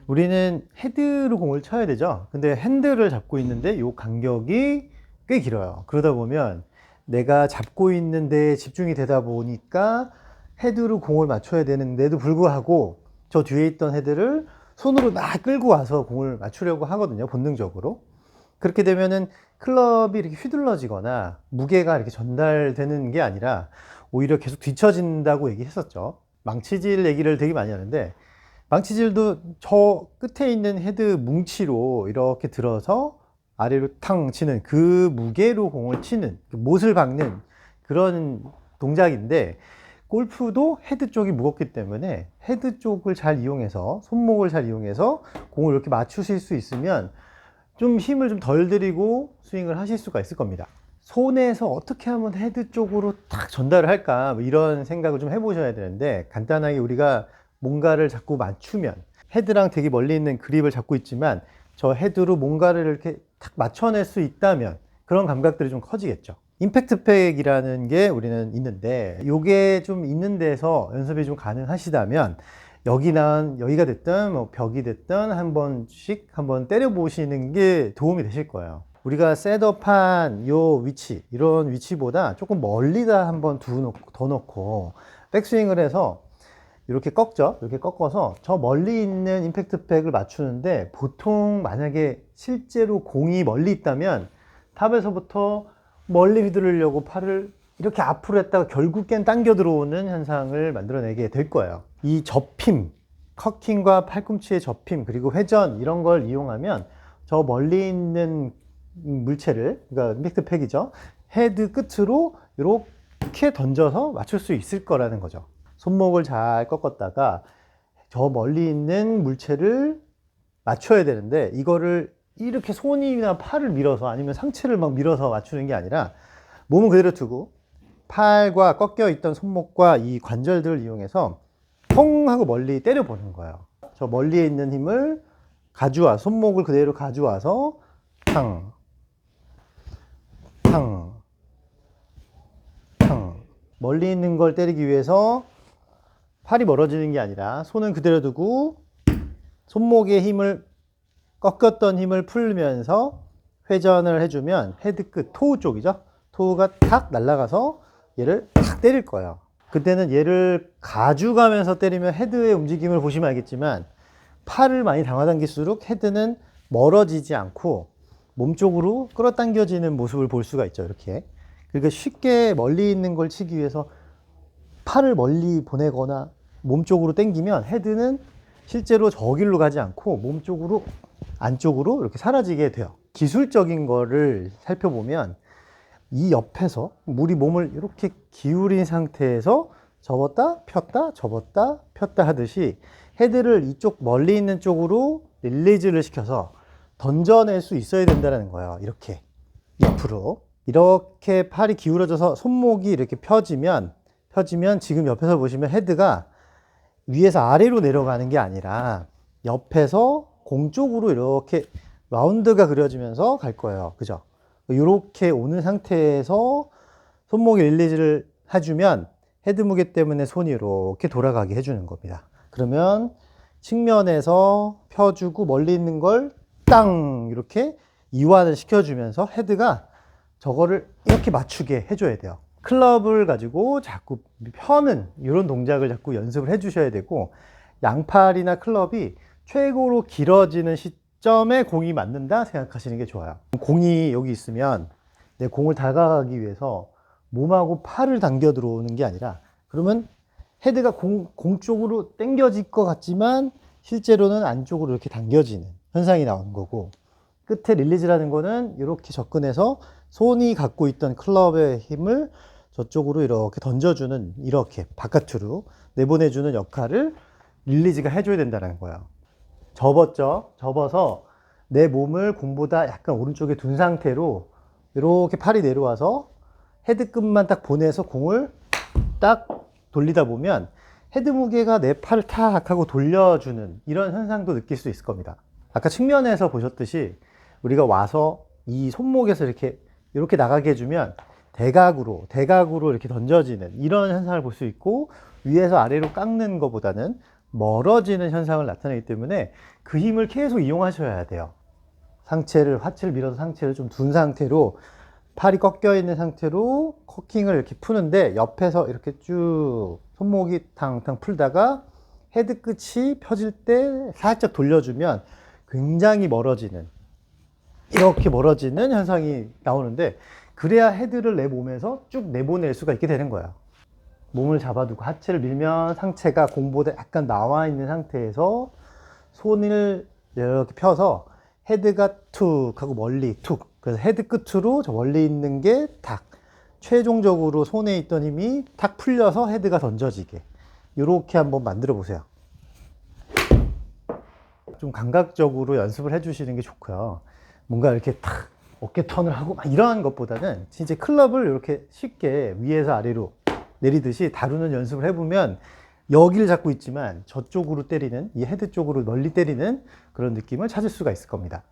우리는 헤드로 공을 쳐야 되죠. 근데 핸들을 잡고 있는데 이 간격이 꽤 길어요. 그러다 보면 내가 잡고 있는 데에 집중이 되다 보니까 헤드로 공을 맞춰야 되는데도 불구하고 저 뒤에 있던 헤드를 손으로 막 끌고 와서 공을 맞추려고 하거든요, 본능적으로. 그렇게 되면은 클럽이 이렇게 휘둘러지거나 무게가 이렇게 전달되는 게 아니라 오히려 계속 뒤처진다고 얘기했었죠. 망치질 얘기를 되게 많이 하는데, 망치질도 저 끝에 있는 헤드 뭉치로 이렇게 들어서 아래로 탕 치는, 그 무게로 공을 치는, 못을 박는 그런 동작인데, 골프도 헤드 쪽이 무겁기 때문에 헤드 쪽을 잘 이용해서, 손목을 잘 이용해서 공을 이렇게 맞추실 수 있으면 좀 힘을 좀 덜 들이고 스윙을 하실 수가 있을 겁니다. 손에서 어떻게 하면 헤드 쪽으로 탁 전달을 할까, 뭐 이런 생각을 좀 해보셔야 되는데, 간단하게 우리가 뭔가를 자꾸 맞추면, 헤드랑 되게 멀리 있는 그립을 잡고 있지만 저 헤드로 뭔가를 이렇게 탁 맞춰낼 수 있다면 그런 감각들이 좀 커지겠죠. 임팩트 팩이라는 게 우리는 있는데, 요게 좀 있는 데서 연습이 좀 가능하시다면 여기가 됐든 뭐 벽이 됐든 한 번씩 한번 때려 보시는 게 도움이 되실 거예요. 우리가 셋업한 요 위치, 이런 위치보다 조금 멀리다 한번 더 놓고 백스윙을 해서 이렇게 꺾죠. 이렇게 꺾어서 저 멀리 있는 임팩트 팩을 맞추는데, 보통 만약에 실제로 공이 멀리 있다면 탑에서부터 멀리 휘두르려고 팔을 이렇게 앞으로 했다가 결국엔 당겨 들어오는 현상을 만들어내게 될 거예요. 이 접힘, 커킹과 팔꿈치의 접힘, 그리고 회전, 이런 걸 이용하면 저 멀리 있는 물체를, 그러니까 임팩트 팩이죠, 헤드 끝으로 이렇게 던져서 맞출 수 있을 거라는 거죠. 손목을 잘 꺾었다가 저 멀리 있는 물체를 맞춰야 되는데, 이거를 이렇게 손이나 팔을 밀어서 아니면 상체를 막 밀어서 맞추는 게 아니라 몸은 그대로 두고 팔과 꺾여 있던 손목과 이 관절들을 이용해서 펑 하고 멀리 때려 보는 거예요. 저 멀리에 있는 힘을 손목을 그대로 가져와서 탕, 탕, 탕. 멀리 있는 걸 때리기 위해서 팔이 멀어지는 게 아니라 손은 그대로 두고 손목의 힘을, 꺾였던 힘을 풀면서 회전을 해주면 헤드 끝, 토우 쪽이죠. 토우가 탁 날아가서 얘를 탁 때릴 거예요. 그때는 얘를 가져가면서 때리면 헤드의 움직임을 보시면 알겠지만, 팔을 많이 당겨당길수록 헤드는 멀어지지 않고 몸쪽으로 끌어당겨지는 모습을 볼 수가 있죠. 이렇게. 그러니까 쉽게 멀리 있는 걸 치기 위해서 팔을 멀리 보내거나 몸쪽으로 당기면 헤드는 실제로 저 길로 가지 않고 몸쪽으로, 안쪽으로 이렇게 사라지게 돼요. 기술적인 거를 살펴보면 이 옆에서 우리 몸을 이렇게 기울인 상태에서 접었다 폈다 접었다 폈다 하듯이 헤드를 이쪽 멀리 있는 쪽으로 릴리즈를 시켜서 던져낼 수 있어야 된다는 거예요. 이렇게 옆으로 이렇게 팔이 기울어져서 손목이 이렇게 펴지면 지금 옆에서 보시면 헤드가 위에서 아래로 내려가는 게 아니라 옆에서 공 쪽으로 이렇게 라운드가 그려지면서 갈 거예요. 그죠? 이렇게 오는 상태에서 손목에 릴리즈를 해주면 헤드 무게 때문에 손이 이렇게 돌아가게 해주는 겁니다. 그러면 측면에서 펴주고 멀리 있는 걸 땅 이렇게 이완을 시켜주면서 헤드가 저거를 이렇게 맞추게 해줘야 돼요. 클럽을 가지고 자꾸 펴는 이런 동작을 자꾸 연습을 해 주셔야 되고, 양팔이나 클럽이 최고로 길어지는 시점에 공이 맞는다 생각하시는 게 좋아요. 공이 여기 있으면 내 공을 다가가기 위해서 몸하고 팔을 당겨 들어오는 게 아니라, 그러면 헤드가 공 쪽으로 당겨질 것 같지만 실제로는 안쪽으로 이렇게 당겨지는 현상이 나오는 거고, 끝에 릴리즈라는 거는 이렇게 접근해서 손이 갖고 있던 클럽의 힘을 저쪽으로 이렇게 던져주는, 이렇게 바깥으로 내보내주는 역할을 릴리즈가 해줘야 된다는 거예요. 접었죠? 접어서 내 몸을 공보다 약간 오른쪽에 둔 상태로 이렇게 팔이 내려와서 헤드 끝만 딱 보내서 공을 딱 돌리다 보면 헤드 무게가 내 팔을 탁 하고 돌려주는 이런 현상도 느낄 수 있을 겁니다. 아까 측면에서 보셨듯이 우리가 와서 이 손목에서 이렇게 나가게 해주면 대각으로 이렇게 던져지는 이런 현상을 볼 수 있고, 위에서 아래로 깎는 것보다는 멀어지는 현상을 나타내기 때문에 그 힘을 계속 이용하셔야 돼요. 화체를 밀어서 상체를 좀 둔 상태로 팔이 꺾여 있는 상태로 코킹을 이렇게 푸는데 옆에서 이렇게 쭉 손목이 탕탕 풀다가 헤드 끝이 펴질 때 살짝 돌려주면 굉장히 이렇게 멀어지는 현상이 나오는데, 그래야 헤드를 내 몸에서 쭉 내보낼 수가 있게 되는 거예요. 몸을 잡아두고 하체를 밀면 상체가 공보다 약간 나와 있는 상태에서 손을 이렇게 펴서 헤드가 툭 하고 멀리 툭, 그래서 헤드 끝으로 저 멀리 있는 게 탁, 최종적으로 손에 있던 힘이 탁 풀려서 헤드가 던져지게, 이렇게 한번 만들어 보세요. 좀 감각적으로 연습을 해 주시는 게 좋고요. 뭔가 이렇게 탁 어깨 턴을 하고 막 이러한 것보다는 진짜 클럽을 이렇게 쉽게 위에서 아래로 내리듯이 다루는 연습을 해보면 여기를 잡고 있지만 저쪽으로 때리는, 이 헤드 쪽으로 멀리 때리는 그런 느낌을 찾을 수가 있을 겁니다.